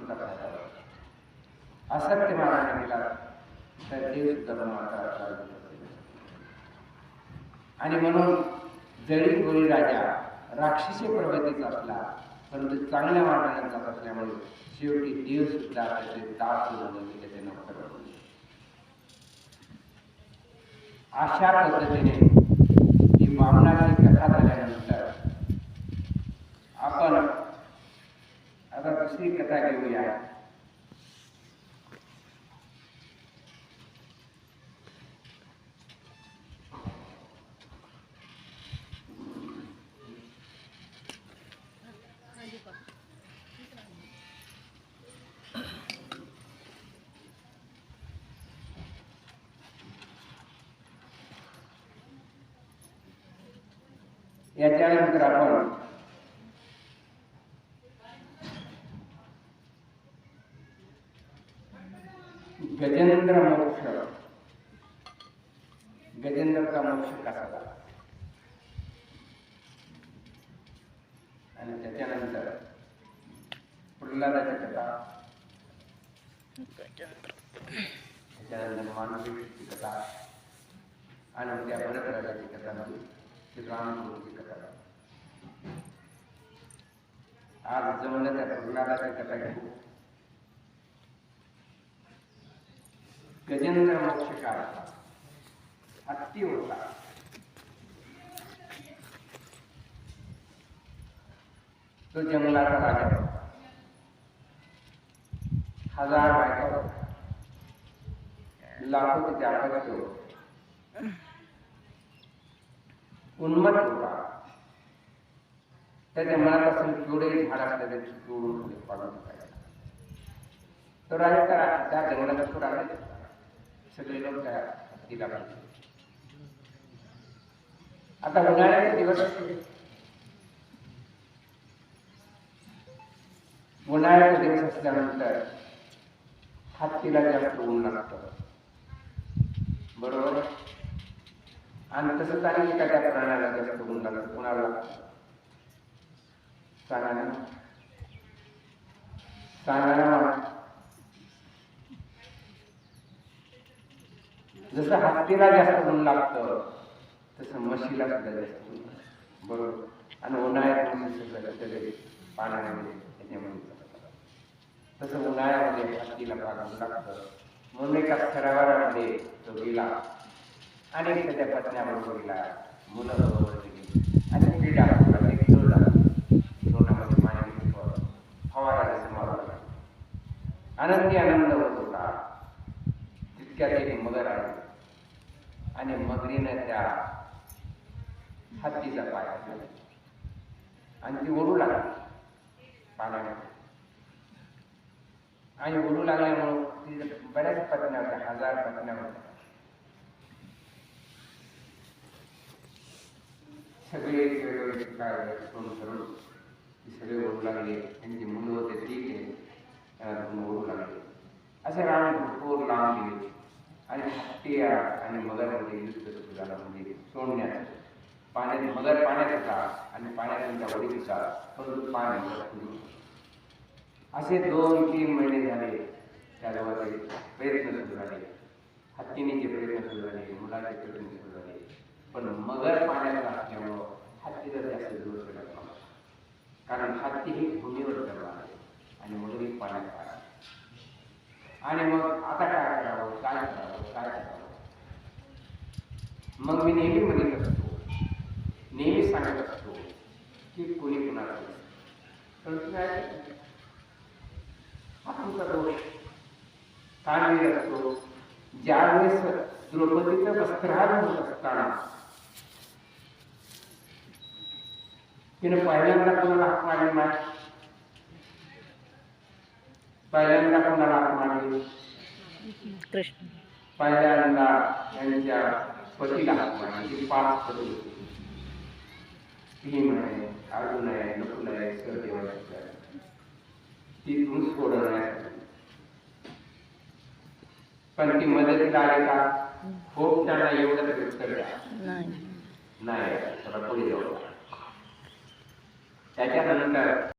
तुमचा फायदा होतो. असत्य मार्गाने गेला तर देव सुद्धा मार्गाला आणि म्हणून जरी गोळी राजा राक्षसी प्रवृत्तीचा असला परंतु चांगल्या मार्गाने जात असल्यामुळे शेवटी देव सुद्धा त्याचे दास बनवून त्याचे नोकर बनवले. अशा पद्धतीने ही वामनाची कथा झाल्यानंतर आपण आता दुसरी कथा घेऊया. याच्यानंतर आपण गजेंद्र मोक्ष, गजेंद्रचा मोक्ष कसा झाला आणि त्याच्यानंतर प्रल्हादाची कथा, त्याच्यानंतर मानवी कथा आणि त्या भरत राजाची कथा म्हणजे रामची कथा. आज जमलं त्या प्रल्हादाची कथा घेऊ. गजेंद्र मोक्ष काय हत्ती होता. तो जंगलाचा राजा होता. 1000 बायका होत्या, लाखो त्याचे अपत्य होते. उन्मत्त होता. त्याच्या मनात असून केवढे झाड असले त्याची तोडून पाडून टाकायचा. तो राजा त्या जंगलात तो राजा सगळे लोक त्या हत्तीला पाहिजे. आता उन्हाळ्याचे दिवस असते. उन्हाळ्याचे दिवस असल्यानंतर हत्तीला जास्त ऊन लागतं, बरोबर. आणि तसंच आणि एखाद्या प्राण्याला जास्त ऊन लागतं. कुणाला सांगा जसं हत्तीला जास्त ऊन लागतं तसं म्हशीला सुद्धा जास्त ऊन, बरोबर. आणि उन्हाळ्यात सगळे पाण्यामध्ये त्याच्यामध्ये तसं उन्हाळ्यामध्ये हत्तीला ऊन लागतं. म्हणून एका सरोवरामध्ये तो गेला आणि त्याच्या पत्न्याबरोबर गेला, मुलं बरोबर गेली आणि क्रीडा तोंडामध्ये पाणी फवारायला मारला. आनंदी आनंद होत होता. तितक्यात एक मगर आली आणि मगरीनं त्या हत्तीचा पाय घातला आणि ती ओढू लागली पाण्यामध्ये. आणि ओढू लागल्यामुळं ती बऱ्याच पत्न्या होत्या, 1000 पत्न्या होत्या. सगळे काय करून सगळे ओढू लागले. त्यांची मुलं होते ती ओढू लागले. असे राम भरपूर लांब गेले आणि हत्ती आणि मगरमध्ये युद्ध सुरू झालं. म्हणजे सोडण्याचं पाण्यात मगर पाण्यात होता आणि पाण्यात त्यांच्या वडील होता, परंतु पाणी असे 2-3 महिने झाले. त्याजवळ प्रयत्न सुरू झाले, हत्तीने प्रयत्न सुरू झाले, मुलाचे प्रयत्न सुरू झाले. पण मगर पाण्यात असल्यामुळं हत्तीला जास्त दूर करत नव्हता. कारण हत्ती ही भूमीवर जगला आहे आणि मगर ही पाण्यात आहे. आणि मग आता काय करावं, काय करावं, काय करावं. मग मी नेहमी म्हणत असतो, नेहमी सांगत असतो की कोणी कुणाला परंतु काय हा तुमचा दोष काय वेळ असतो. ज्यावेळेस द्रौपदीचं वस्त्रहार होत असताना तिने पहिल्यांदा कोणाला हाक मारली नाही. पहिल्यांदा कोणाला हाक मारली? कृष्ण. पहिल्यांदा त्यांच्या पतीला हाक मारली. 5 पती होती. भीम आहे, अर्जुन आहे, नकुल आहे, सहदेव आहे. ती धूस सोडवण्यासाठी. पण ती मदतीला आली का? खूप त्यांना एवढं उत्तर द्या नाही, थोडा पुढे जाऊ. त्याच्यानंतर